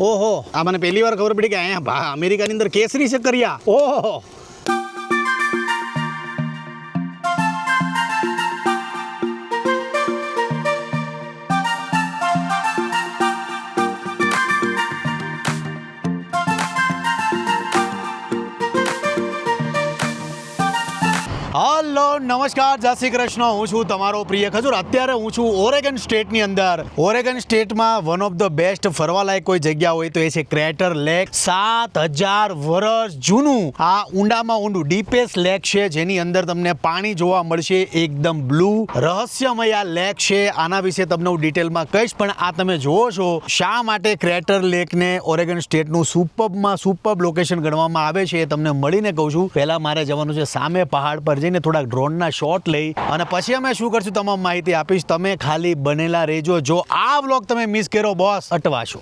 ઓહો, આ મને પહેલી વાર ખબર પડી કે અહીંયા અમેરિકાની અંદર કેસરી શક્કરિયા. ઓહો, હલો નમસ્કાર, જય શ્રી કૃષ્ણ. હું છું તમારો પ્રિય ખજૂર. અત્યારે હું છું ઓરેગન સ્ટેટની અંદર. ઓરેગન સ્ટેટમાં વન ઓફ ધ બેસ્ટ ફરવાલાયક કોઈ જગ્યા હોય તો એ છે ક્રેટર લેક. 7000 વર્ષ જૂનું આ ઊંડામાં ઊંડું ડીપેસ્ટ લેક છે, જેની અંદર તમને પાણી જોવા મળશે એકદમ બ્લુ. રહસ્યમય આ લેક છે, આના વિશે તમને હું ડિટેલમાં કહીશ. પણ આ તમે જુઓ છો શા માટે ક્રેટર લેકને ઓરેગન સ્ટેટનું સુપર્બમાં સુપર્બ લોકેશન ગણવામાં આવે છે એ તમને મળીને કહું છું. પહેલા મારે જવાનું છે સામે પહાડ પર જઈને થોડાક ડ્રોનના શોટ લઈ અને પછી અમે શું કરશું તમામ માહિતી આપીશ. તમે ખાલી બનેલા રહેજો. જો આ વ્લોગ તમે મિસ કર્યો બોસ, અટવાશો.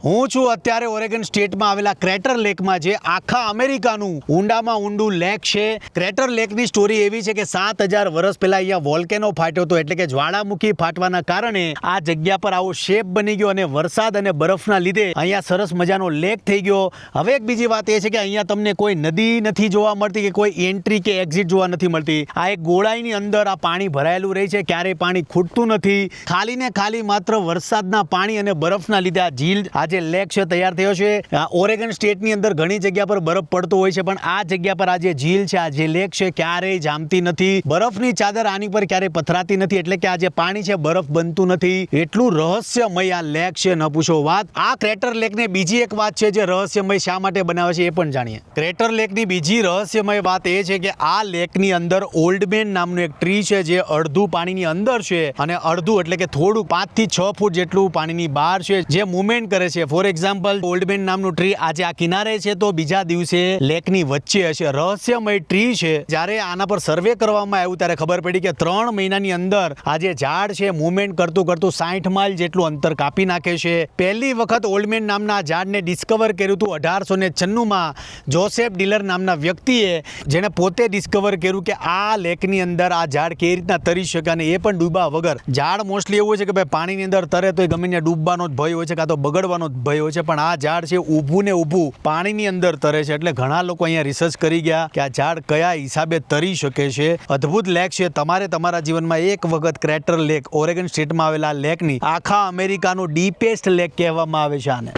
હું છું અત્યારે ઓરેગન સ્ટેટમાં આવેલા ક્રેટર લેકમાં, જે આખા અમેરિકાનું ઊંડામાં ઊંડું લેક છે. ક્રેટર લેકની સ્ટોરી એવી છે કે 7000 વર્ષ પહેલા અહીંયા વોલ્કેનો ફાટ્યો હતો, એટલે કે જ્વાળામુખી ફાટવાના કારણે આ જગ્યા પર આવો શેપ બની ગયો અને વરસાદ અને બરફના લીધે અહીંયા સરસ મજાનો લેક થઈ ગયો. હવે એક બીજી વાત એ છે કે અહીંયા તમને કોઈ નદી નથી જોવા મળતી કે કોઈ એન્ટ્રી કે એક્ઝિટ જોવા નથી મળતી. આ એક ગોળાઈની અંદર આ પાણી ભરાયેલું રહે છે, ક્યારેય પાણી ખૂટતું નથી. ખાલી ને ખાલી માત્ર વરસાદના પાણી અને બરફના લીધે આ ઝીલ જે લેક છે તૈયાર થયો છે. ઓરેગન સ્ટેટની અંદર ઘણી જગ્યા પર બરફ પડતો હોય છે, પણ આ જગ્યા પર આ જે ઝીલ છે, આ જે લેક છે, ક્યારેય જામતી નથી. બરફની ચાદર આની પર ક્યારેય પથરાતી નથી, એટલે કે આ જે પાણી છે બરફ બનતું નથી. એટલું રહસ્યમય આ લેક છે, ન પૂછો વાત. આ ક્રેટર લેકને બીજી એક વાત છે જે રહસ્યમય શા માટે બનાવે છે એ પણ જાણીએ. ક્રેટર લેકની બીજી રહસ્યમય વાત એ છે કે આ લેકની અંદર ઓલ્ડ મેન નામનું એક ટ્રી છે, જે અડધું પાણીની અંદર છે અને અડધું એટલે કે થોડું 5 થી 6 ફૂટ જેટલું પાણીની બહાર છે, જે મુવમેન્ટ કરે છે. ફોર એક્ઝામ્પલ, ઓલ્ડ મેન નામનું ટ્રી આજે આ કિનારે છે તો બીજા દિવસે લેકની વચ્ચે હશે. રહસ્યમય ટ્રી છે. જ્યારે આના પર સર્વે કરવામાં આવ્યું ત્યારે ખબર પડી કે 3 મહિનાની અંદર આ જે ઝાડ છે મુવમેન્ટ કરતું 60 માઇલ જેટલું અંતર કાપી નાખે છે. પહેલી વખત ઓલ્ડ મેન નામના ઝાડને ડિસ્કવર કર્યું હતું 1896માં જોસેફ ડીલર નામના વ્યક્તિએ, જેને પોતે ડિસ્કવર કર્યું કે આ લેકની અંદર આ ઝાડ કેવી રીતના તરી શકે અને એ પણ ડૂબા વગર. ઝાડ મોસ્ટલી એવું છે કે ભાઈ પાણીની અંદર તરે તો ગમે ત્યાં ડૂબવાનો જ ભય હોય છે, કાં તો બગડવાનો જ ભય હોય છે. પણ આ ઝાડ છે ઊભું ને ઊભું પાણીની અંદર તરે છે, એટલે ઘણા લોકો અહીંયા રિસર્ચ કરી ગયા કે આ ઝાડ કયા હિસાબે તરી શકે છે. અદ્ભુત લેક છે. તમારે તમારા જીવનમાં એક વખત ક્રેટર લેક, ઓરેગન સ્ટેટમાં આવેલા લેકની આખા અમેરિકાનું ડીપેસ્ટ લેક કહેવામાં આવે છે આને.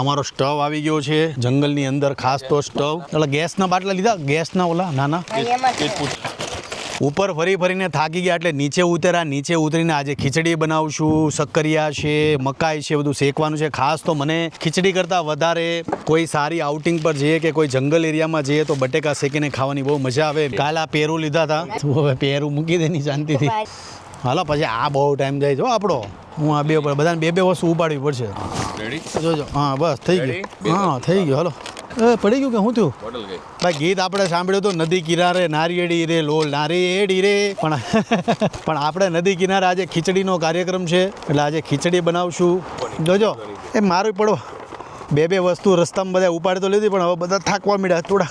અમારો સ્ટવ આવી ગયો છે જંગલની અંદર, ખાસ તો સ્ટવ. એટલે ગેસના બાટલા લીધા, ગેસના ઓલા નાના. ઉપર ફરી ફરીને થાકી ગયા એટલે નીચે ઉતર્યા. નીચે ઉતરીને આજે ખીચડી બનાવશું, શક્કરિયા છે, મકાઈ છે, બધું શેકવાનું છે. ખાસ તો મને ખીચડી કરતાં વધારે કોઈ સારી આઉટિંગ પર જઈએ કે કોઈ જંગલ એરિયામાં જઈએ તો બટેકા શેકીને ખાવાની બહુ મજા આવે. કાલે આ પેરું લીધા હતા, હવે પેરું મૂકી દે ની શાંતિથી. હાલો, પછી આ બહુ ટાઈમ જાય જો આપણો. હું આ બધાને બે વસ્તુ ઉપાડવી પડશે. જોજો. હા બસ થઈ ગયું. હા થઈ ગયું. હાલો, પડી ગયું કે શું થયું? ભાઈ ગીત આપણે સાંભળ્યું તો નદી કિનારે નારિયેળી રે લોલ નારિયેળી રે, પણ આપણે નદી કિનારે આજે ખીચડીનો કાર્યક્રમ છે એટલે આજે ખીચડી બનાવશું. જોજો એ મારું પડો. બે વસ્તુ રસ્તામાં બધા ઉપાડી તો લીધી, પણ હવે બધા થાકવા મળ્યા થોડા.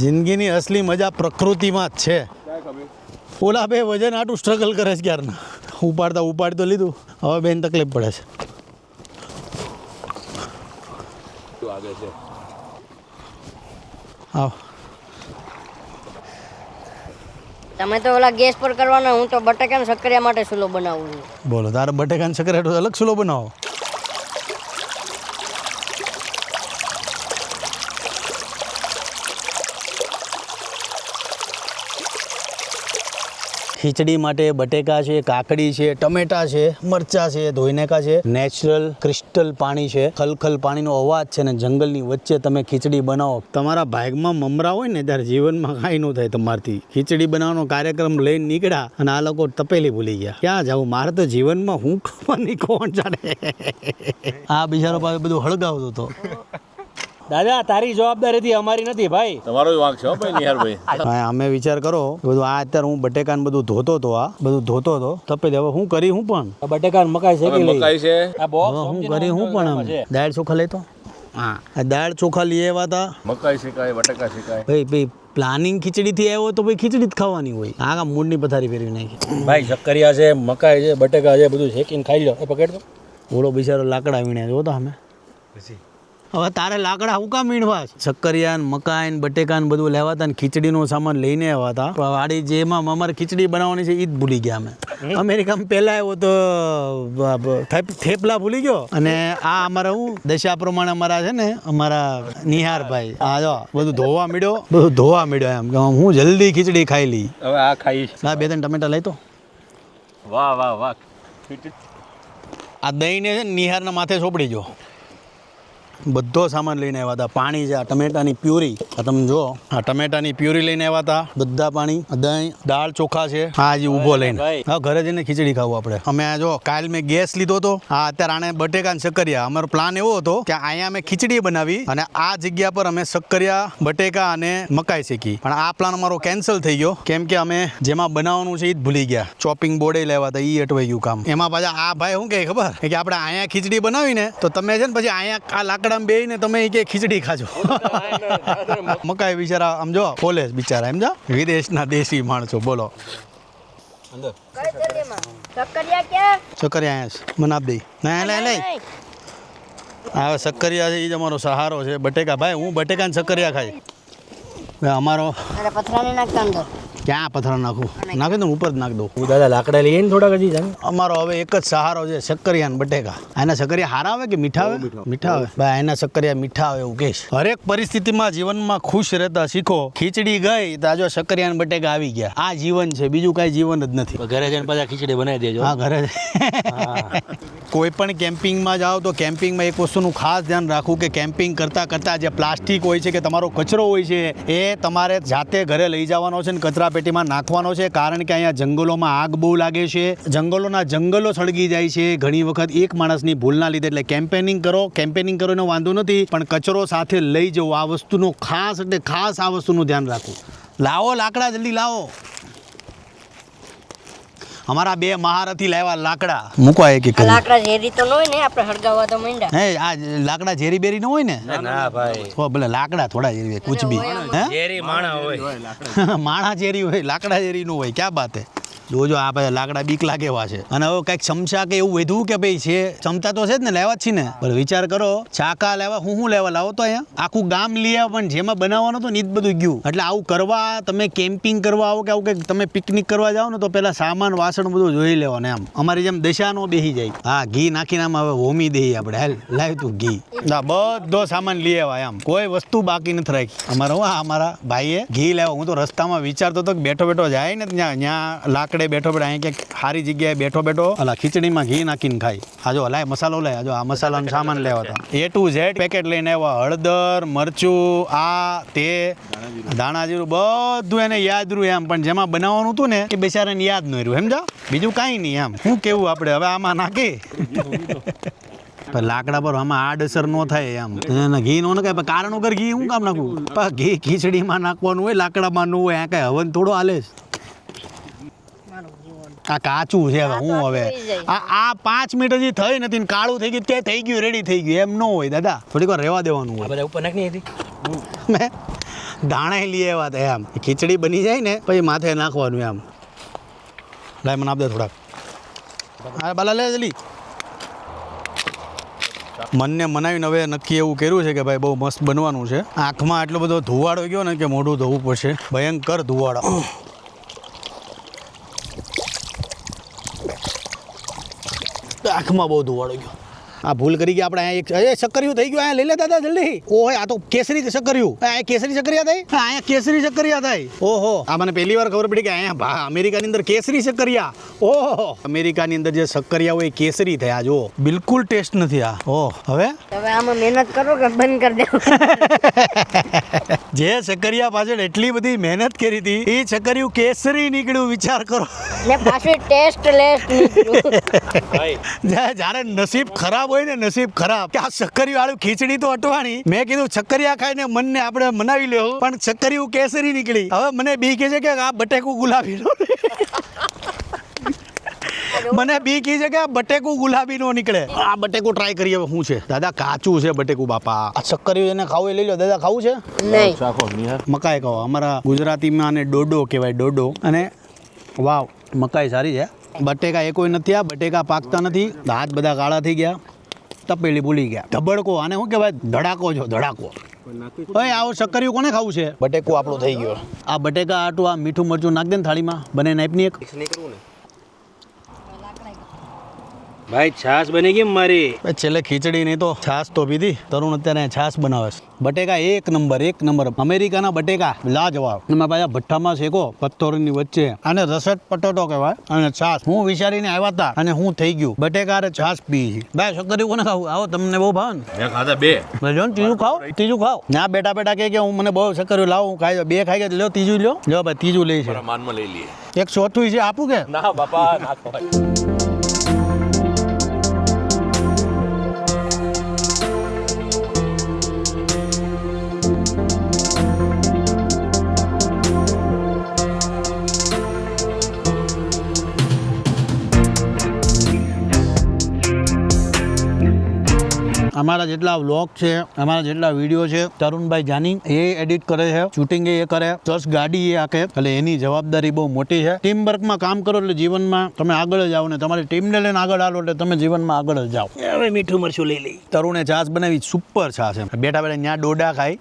જિંદગીની અસલી મજા પ્રકૃતિમાં જ છે. ઓલા બે વજન આટલું સ્ટ્રગલ કરે છે ક્યારના. ઉપાડી તો લીધું, હવે બેન તકલીફ પડે છે. આવ. તમે તો ઓલા ગેસ પર કરવાના, હું તો બટાકા શક્કરિયા માટે સુલો બનાવું છું. બોલો, તારે બટાકા શક્કરિયા અલગ સુલો બનાવો? ખીચડી માટે બટેકા છે, કાકડી છે, ટમેટા છે, મરચા છે, ધોઈનેકા છે, નેચરલ ક્રિસ્ટલ પાણી છે, ખલખલ પાણીનો અવાજ છે ને જંગલની વચ્ચે તમે ખીચડી બનાવો. તમારા ભાગમાં મમરા હોય ને ત્યારે જીવનમાં કાંઈ ન થાય તમારથી. ખીચડી બનાવવાનો કાર્યક્રમ લઈને નીકળ્યા અને આ લોકો તપેલી ભૂલી ગયા. ક્યાં જાવું? મારે તો જીવનમાં હું ખબર નહીં કોણ જાણે. આ બિચારો પાસે બધું હળગાવતો હતો. દાદા તારી જવાબદારી અમારી નથી ભાઈ. તમારો વાંક છે હો ભાઈ નિહારભાઈ. હા, અમે વિચાર કરો બધું આ અત્યારે હું બટેકાને બધું ધોતો હતો. આ બધું ધોતો હતો તપેલી. હવે હું કરી હું પણ બટેકા મકાઈ શેકી લઈ. મકાઈ છે આ બોક્સ હવે હું કરી હું પણ આમ દાળ ચોખા લેતો. હા, આ દાળ ચોખા લઈ આવ્યા હતા મકાઈ શેકાય બટાકા શેકાય. ભાઈ પ્લાનિંગ ખીચડીથી આવ્યો તો ભાઈ ખીચડી જ ખાવાની હોય. આ મૂળની પથારી ફેરવી નાખી. ભાઈ શક્કરિયા છે, મકાઈ છે, બટેકા છે, બધું શેકીને ખાઈ લો. એ પકડ દો. ઓલો બિચારો લાકડા વીણ્યા જોતો અમે. હવે તારે લાકડા હું કામ વીણવા? શક્કરિયાન મકાઈ બટેકાન બધું લેવા હતા ને ખીચડીનો સામાન લઈને આવ્યા હતા. પણ વાડી જેમાં અમારે ખીચડી બનાવવાની છે એ જ ભૂલી ગયા અમે. અમેરિકામાં પહેલા આવ્યો તો થેપલા ભૂલી ગયો. અને આ અમારા હું દશા પ્રમાણે અમારા છે ને અમારા નિહારભાઈ આ જો બધું ધોવા મળ્યો એમ કે હું જલ્દી ખીચડી ખાઈ લઈ. હવે આ ખાઈશ. ના 2-3 ટમેટા લઈ તો. વાહ વાહ વાહ. આ દહીંને છે ને નિહારના માથે ચોપડી જો. બધો સામાન લઈને આવ્યા હતા. પાણી છે, આ ટમેટાની પ્યુરી, આ તમે જો આ ટમેટાની પ્યુરી લઈને આવ્યા હતા. બધા પાણી, દહીં, દાળ ચોખા છે. હા હજી ઊભો લઈને હા ઘરે જઈને ખીચડી ખાવું આપણે. અમે જો કાલ મેં ગેસ લીધો હતો. હા અત્યારે આને બટેકા ને શક્કરિયા. અમારો પ્લાન એવો હતો કે અહીંયા અમે ખીચડી બનાવી અને આ જગ્યા પર અમે શક્કરિયા, બટેકા અને મકાઈ શેકી. પણ આ પ્લાન અમારો કેન્સલ થઈ ગયો કેમ કે અમે જેમાં બનાવવાનું છે એ જ ભૂલી ગયા. ચોપિંગ બોર્ડે લેવા હતા, એ અટવાઈ ગયું કામ. એમાં પાછા આ ભાઈ શું કહે ખબર કે આપણે અહીંયા ખીચડી બનાવીને તો તમે છે ને પછી અહીંયા આ લાકડા બે ને તમે કે ખીચડી ખાજો. મકાઈ બિચારા આમ જો ખોલે બિચારા એમ જો વિદેશના દેશી માણસો. બોલો શક્કરિયા ક્યાં? શક્કરિયા અહીંયા છે. મને આપ દઈ ના લે હા શક્કરિયા છે એ જ અમારો સહારો છે. બટેકા ભાઈ હું બટેકા ને શક્કરિયા ખાઈ. અમારો અરે પથરાની નાખતા અંદર. ક્યાં પથરા નાખું? નાખી દઉં ઉપર જ નાખ દઉં. હું દાદા લાકડા લઈએ ને થોડાક હજી જાને. અમારો હવે એક જ સહારો છે શક્કરિયા ને બટેકા. આના શક્કરિયા હારા આવે કે મીઠા આવે? મીઠા આવે ભાઈ. આના શક્કરિયા મીઠા આવે એવું કહીશ. હરેક પરિસ્થિતિમાં જીવનમાં ખુશ રહેતા શીખો. ખીચડી ગઈ તો આજો શક્કરિયા ને બટેકા આવી ગયા. આ જીવન છે, બીજું કાંઈ જીવન જ નથી. ઘરે જઈને પાછા ખીચડી બનાવી દેજો. હા ઘરે કોઈ પણ કેમ્પિંગમાં જાઓ તો કેમ્પિંગમાં એક વસ્તુનું ખાસ ધ્યાન રાખવું કે કેમ્પિંગ કરતાં જે પ્લાસ્ટિક હોય છે કે તમારો કચરો હોય છે એ તમારે જાતે ઘરે લઈ જવાનો છે ને કચરા પેટીમાં નાખવાનો છે. કારણ કે અહીંયા જંગલોમાં આગ બહુ લાગે છે. જંગલો સળગી જાય છે ઘણી વખત એક માણસની ભૂલના લીધે. એટલે કેમ્પેનિંગ કરો એનો વાંધો નથી પણ કચરો સાથે લઈ જવો આ વસ્તુનો ખાસ આ વસ્તુનું ધ્યાન રાખવું. લાવો લાકડા જલ્દી લાવો. અમારા 2 મહારથી લાવ્યા લાકડા મૂકવા એક લાકડા ઝેરી તો ન હોય ને આપણે હળગાવવા તો માંડ્યા. હે આ લાકડા ઝેરી બેરી ન હોય ને? ના ભાઈ. હો ભલે લાકડા થોડા ઝેરી કુછ બી હે ઝેરી માણા હોય. માણા ઝેરી હોય, લાકડા ઝેરી નું હોય. ક્યાં બાત હે? જોજો આ ભાઈ લાકડા બીક લાગે એવા છે. અને હવે કંઈક ચમચા કે એવું વધ્યું કે ભાઈ છે ચમચા તો છે જ ને લેવા જ છે ને. પણ વિચાર કરો ચાકા લેવા હું લેવા લાવો તો અહીંયા આખું ગામ લઈ આવ્યા પણ જેમાં બનાવવાનું હતું ને એ જ બધું ગયું. એટલે આવું કરવા તમે કેમ્પિંગ કરવા આવો કે આવું કંઈક તમે પિકનિક કરવા જાઓ ને તો પેલા સામાન વાસણ બધું જોઈ લેવાનું એમ. અમારી જેમ દશાનો બેસી જાય. હા ઘી નાખીને આમ હવે હોમી દઈએ આપણે. હાલ લાવ તું ઘી. બધો સામાન લઈ આવ્યા એમ કોઈ વસ્તુ બાકી નથી રાખી. અમારા ભાઈએ ઘી લેવા. હું તો રસ્તામાં વિચારતો હતો કે બેઠો જાય ને ત્યાં લાકડા બેઠો અહીંયા ક્યાંક સારી જગ્યાએ બેઠો અલા ખીચડીમાં ઘી નાખીને ખાય. આ જો લાય મસાલો લાય. આ મસાલાનો સામાન લેવા હતા. A to Z પેકેટ લઈને આવ્યા. હળદર, મરચું, આ તે દાણા જીરું બધું એને યાદ રહ્યું એમ. પણ જેમાં બનાવવાનું હતું ને એ બેચારાને યાદ ન રહ્યું સમજા. બીજું કાંઈ નહીં એમ. શું કેવું આપણે હવે આમાં નાખી લાકડા પર આમાં આડઅસર ન થાય એમ. ઘી નો નખાય કારણ વગર ઘી હું કામ નાખું? ઘી ખીચડીમાં નાખવાનું હોય, લાકડામાં ન હોય. આ કઈ હવન થોડો હાલે છે. આ કાચું છે હું હવે આ 5 મિનિટ હજી થઈ નથી કાળું થઈ ગયું તે થઈ ગયું રેડી થઈ ગયું એમ ન હોય દાદા. થોડીક વાર રહેવા દેવાનું હોય. બધા ઉપર નાખની હતી. મેં દાણા લઈ આવ્યા હતા એમ. ખીચડી બની જાય ને પછી માથે નાખવાનું એમ. લાય મને આપ દે થોડાક. હા બાલા લે જલ્દી. મનને મનાવીને હવે નક્કી એવું કર્યું છે કે ભાઈ બહુ મસ્ત બનવાનું છે. આંખમાં એટલો બધો ધુવાડો ગયો ને કે મોઢું ધોવું પડશે. ભયંકર ધુવાડો. આંખમાં બહુ ધુવાડો ગયો. આ ભૂલ કરી ગયા આપણે અહીંયા એક સક્કરિયું થઈ ગયું. અહીંયા લઈ લે દાદા જલ્દી. ઓહો આ તો કેસરી સક્કરિયું. અહીંયા કેસરી સક્કરિયા થાય. અહીંયા કેસરી સક્કરિયા થાય. ઓહો આ મને પહેલી વાર ખબર પડી કે અહીંયા અમેરિકાની અંદર કેસરી સક્કરિયા. ઓહો અમેરિકાની અંદર જે સક્કરિયા હોય એ કેસરી થયા. જો બિલકુલ ટેસ્ટ નથી આ. ઓહ હવે આમાં મહેનત કરો કે બંધ કરી દેવું? જે સક્કરિયા પાછળ એટલી બધી મહેનત કરી હતી એ સક્કરિયું કેસરી નીકળ્યું. વિચાર કરો. ને પાછું ટેસ્ટ લેસ નીકળ્યું. જ્યારે નસીબ ખરાબ હોય ને નસીબ ખરાબ કે આ સક્કરિયું વાળું ખીચડી તો અટવાની. મેં કીધું સક્કરિયા ખાઈને મનને આપણે મનાવી લેવું, પણ સક્કરિયું કેસરી નીકળી. હવે મને બી કે છે કે આ બટેકું ગુલાબી નો મને બી કી છે કે આ બટેકું ગુલાબી નો નીકળે. આ બટેકું ટ્રાય કરીએ શું છે. દાદા કાચું છે બટેકું બાપા. આ સક્કરિયું એને ખાવું એ લઈ લો. દાદા ખાવું છે? નહીં. ચાખો નિહાર. મકાઈ ખાઓ. અમારા ગુજરાતીમાં આને ડોડો કહેવાય. ડોડો. અને વાવ મકાઈ સારી છે. બટેકા એ કોઈ નથી. આ બટેકા પાકતા નથી. હાથ બધા કાળા થઈ ગયા. તપેલી ભૂલી ગયા. ધબડકો આને શું કહેવાય? ધડાકો છો ધડાકો. હવે આવો સક્કરિયું કોને ખાવું છે? બટેકું આપણું થઈ ગયું. આ બટેકા આટું આ મીઠું મરચું નાખ દે ને થાળીમાં. બને નાઈપની એક ભાઈ છાશ બની ગઈ મારી. છેલ્લે ખીચડી નહીં તો છાશ તો પીધી. તરુણ અત્યારે છાશ બનાવે છે. બટેકા એક નંબર. અમેરિકાના બટેકા લાજવાબ. એમાં પાછા ભઠ્ઠામાં શેકો પથ્થરોની વચ્ચે. અને રસટ પટેટો કહેવાય. અને છાશ હું વિચારીને આવ્યા હતા અને હું થઈ ગયું. બટેકા અને છાશ પી. ભાઈ સક્કરિયું કોને ખાવું? આવો તમને બહુ ભાવ ને? મેં ખાધા 2. જો ને ત્રીજું ખાવ. ના બેટા કે હું મને બહુ સક્કરિયું લાવું. હું ખાઈ 2 ખાઈ ગયા. લ્યો ત્રીજું લ્યો. લ્યો ભાઈ ત્રીજું લઈ છે. માનમાં લઈ લઈએ. એક ચોથું છે આપું કે? ના બાપા ના ખવાય. અમારા જેટલા વ્લોગ છે, અમારા જેટલા વિડીયો છે, તરુણભાઈ જાની એ એડિટ કરે છે, શૂટિંગ એ કરે, પ્લસ ગાડી એ આખે. એટલે એની જવાબદારી બહુ મોટી છે. ટીમ વર્કમાં કામ કરો એટલે જીવનમાં તમે આગળ જ આવો ને તમારી ટીમને લઈને આગળ આવો એટલે તમે જીવનમાં આગળ જ જાઓ. હવે મીઠું મરચું લઈ લઈ. તરુણે છાશ બનાવી. સુપર છાશ એમ. બેઠા ત્યાં ડોડા ખાઈ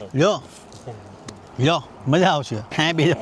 લ્યો મજા આવશે. હા બીજો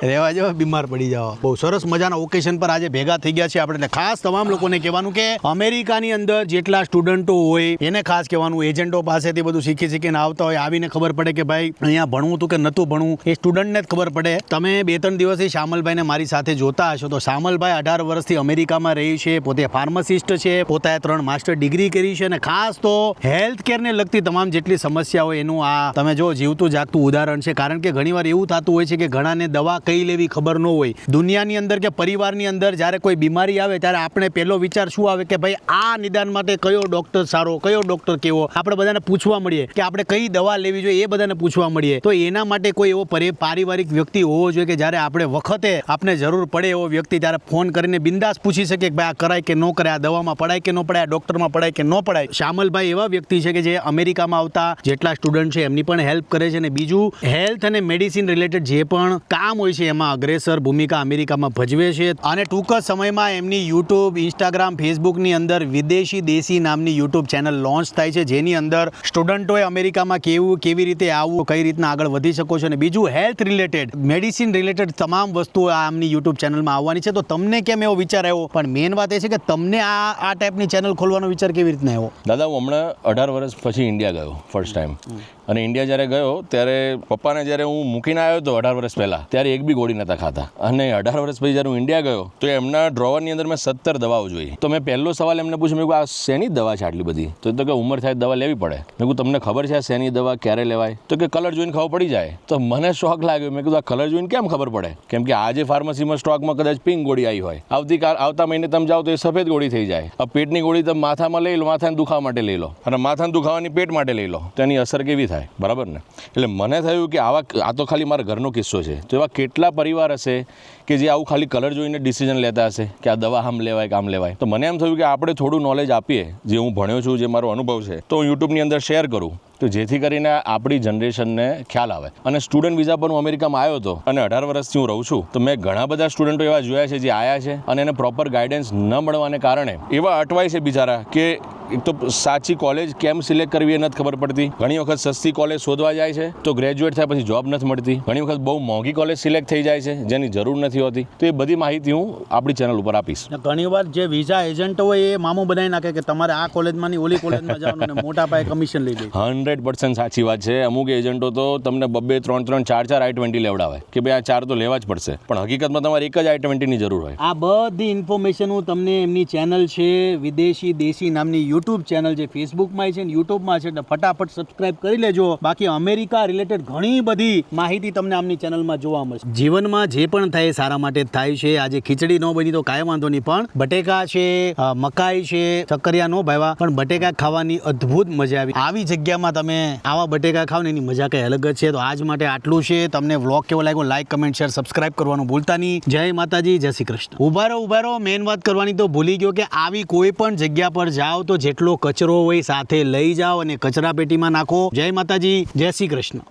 રહેવા જાવ, બીમાર પડી જાઓ. બહુ સરસ મજાના ઓકેશન પર આજે ભેગા થઈ ગયા છે આપણે. એટલે ખાસ તમામ લોકોને કહેવાનું કે અમેરિકાની અંદર જેટલા સ્ટુડન્ટો હોય એને ખાસ કહેવાનું, એજન્ટો પાસેથી બધું શીખીને આવતા હોય, આવીને ખબર પડે કે ભાઈ અહીંયા ભણવું હતું કે નહોતું ભણવું એ સ્ટુડન્ટને જ ખબર પડે. તમે 2-3 દિવસથી શામલભાઈને મારી સાથે જોતા હશો તો શામલભાઈ 18 વર્ષથી અમેરિકામાં રહી છે. પોતે ફાર્માસિસ્ટ છે. પોતાએ 3 માસ્ટર ડિગ્રી કરી છે. અને ખાસ તો હેલ્થ કેરને લગતી તમામ જેટલી સમસ્યા હોય એનું આ તમે જો જીવતું જાગતું ઉદાહરણ છે. કારણ કે ઘણીવાર એવું થતું હોય છે કે ઘણાને દવા કઈ લેવી ખબર ન હોય. દુનિયાની અંદર કે પરિવારની અંદર જ્યારે કોઈ બીમારી આવે ત્યારે આપણે પહેલો વિચાર શું આવે કે ભાઈ આ નિદાન માટે કયો ડોક્ટર સારો, કયો ડોક્ટર કેવો, આપણે બધાને પૂછવા મળીએ કે આપણે કઈ દવા લેવી જોઈએ એ બધાને પૂછવા મળીએ. તો એના માટે કોઈ એવો પારિવારિક વ્યક્તિ હોવો જોઈએ કે જ્યારે આપણે વખતે આપણે જરૂર પડે એવો વ્યક્તિ ત્યારે ફોન કરીને બિંદાસ પૂછી શકે કે ભાઈ આ કરાય કે ન કરાય, આ દવામાં પડાય કે ન પડાય, આ ડોક્ટરમાં પડાય કે ન પડાય. શામલભાઈ એવા વ્યક્તિ છે કે જે અમેરિકામાં આવતા જેટલા સ્ટુડન્ટ છે એમની પણ હેલ્પ કરે છે. અને બીજું હેલ્થ અને મેડિસિન રિલેટેડ જે પણ કામ હોય છે એમાં અગ્રેસર ભૂમિકા અમેરિકામાં ભજવે છે. અને ટૂંક જ સમયમાં એમની યુટ્યુબ, ઇન્સ્ટાગ્રામ, ફેસબુકની અંદર વિદેશી દેશી નામની યુટ્યુબ ચેનલ લોન્ચ થાય છે, જેની અંદર સ્ટુડન્ટોએ અમેરિકામાં કેવી રીતે આવવું, કઈ રીતના આગળ વધી શકો છો. અને બીજું હેલ્થ રિલેટેડ, મેડિસિન રિલેટેડ તમામ વસ્તુઓ આ આમની યુટ્યુબ ચેનલમાં આવવાની છે. તો તમને કેમ એવો વિચાર આવ્યો? પણ મેઇન વાત એ છે કે તમને આ ટાઈપની ચેનલ ખોલવાનો વિચાર કેવી રીતના આવ્યો? દાદા હું હમણાં 18 વર્ષ પછી ઇન્ડિયા ગયો ફર્સ્ટ ટાઈમ. અને ઇન્ડિયા જ્યારે ગયો ત્યારે પપ્પાને જ્યારે હું મૂકીને આવ્યો હતો 18 વર્ષ પહેલાં, ત્યારે એક બી ગોળી નહોતા ખાતા. અને 18 વર્ષ પછી જ્યારે હું ઇન્ડિયા ગયો તો એમના ડ્રોવરની અંદર મેં 17 દવાઓ જોઈ. તો મેં પહેલો સવાલ એમને પૂછ્યો, મેં કહ્યું આ શેની દવા છે આટલી બધી? તો કે ઉંમર થાય દવા લેવી પડે. મેં કહ્યું તમને ખબર છે આ શેની દવા ક્યારે લેવાય? તો કે કલર જોઈને ખબર પડી જાય. તો મને શોખ લાગ્યો. મેં કીધું આ કલર જોઈને કેમ ખબર પડે? કેમ કે આજે ફાર્મસીમાં સ્ટોકમાં કદાચ પિંક ગોળી આવી હોય, આવતા મહિને તમે જાઓ તો એ સફેદ ગોળી થઈ જાય. આ પેટની ગોળી તમે માથામાં લઈ લો, માથાને દુખાવા માટે લઈ લો, અને માથાને દુખાવાની પેટ માટે લઈ લો, તો એની અસર કેવી થાય? બરાબર ને? એટલે મને થયું કે આ તો ખાલી મારા ઘરનો કિસ્સો છે. તો એવા કેટલા પરિવાર હશે કે જે આવું ખાલી કલર જોઈને ડિસિઝન લેતા હશે કે આ દવા આમ લેવાય કે આમ લેવાય. તો મને એમ થયું કે આપણે થોડું નોલેજ આપીએ, જે હું ભણ્યો છું, જે મારો અનુભવ છે, તો હું યુટ્યુબની અંદર શેર કરું. તો જેથી કરીને આપણી જનરેશનને ખ્યાલ આવે. અને સ્ટુડન્ટ વિઝા પર હું અમેરિકામાં આવ્યો હતો અને 18 વર્ષથી હું રહું છું, તો મેં ઘણા બધા સ્ટુડન્ટો એવા જોયા છે જે આવ્યા છે અને એને પ્રોપર ગાઈડન્સ ન મળવાને કારણે એવા અટવાય છે બિચારા કે એક તો સાચી કોલેજ કેમ સિલેક્ટ કરવી એ નથી ખબર પડતી. ઘણી વખત સસ્તી કોલેજ શોધવા જાય છે તો ગ્રેજ્યુએટ થયા પછી જોબ નથી મળતી. ઘણી વખત બહુ મોંઘી કોલેજ સિલેક્ટ થઈ જાય છે જેની જરૂર નથી હોતી. તો એ બધી માહિતી હું આપણી ચેનલ ઉપર આપીશ. ઘણી વાર જે વિઝા એજન્ટ હોય એ મામું બનાવી નાખે કે તમારે આ કોલેજમાં ની ઓલી કોલેજમાં જવાનું અને મોટા પાયે કમિશન લઈ લે. 100% સાચી વાત છે. અમુક એજન્ટો તો તમને 2, 3, 4 I-20 લેવડાવે કે ભાઈ આ 4 તો લેવા જ પડશે, પણ હકીકતમાં તમારે એક જ I-20 ની જરૂર હોય. આ બધી ઇન્ફોર્મેશન હું તમને એમની ચેનલ છે વિદેશી દેશી નામની યુટ્યુબ ચેનલ જે ફેસબુકમાં છે ને યુટ્યુબમાં છે એટલે ફટાફટ સબસ્ક્રાઇબ કરી લેજો. બાકી અમેરિકા રિલેટેડ ઘણી બધી માહિતી તમને આમની ચેનલમાં જોવા મળશે. જીવનમાં જે પણ થાય એ સારા માટે જ થાય છે. આજે ખીચડી ન બની તો કાંઈ વાંધો નહીં, પણ બટેકા છે, મકાઈ છે, સક્કરિયા નો ભાવ્યા, પણ બટેકા ખાવાની અદ્ભુત મજા આવી જગ્યામાં તમે આવા બટેકા ખાવ ને એની મજા કંઈ અલગ જ છે. તો આજ માટે આટલું છે. તમને વ્લોગ કેવો લાગ્યો લાઈક કમેન્ટ શેર સબસ્ક્રાઇબ કરવાનું ભૂલતા નહીં. જય માતાજી, જય શ્રી કૃષ્ણ. ઉભા રહો મેન વાત કરવાની તો ભૂલી ગયો કે આવી કોઈ પણ જગ્યા પર જાઓ તો જેટલો કચરો હોય સાથે લઈ જાઓ અને કચરા પેટીમાં નાખો. જય માતાજી, જય શ્રી કૃષ્ણ.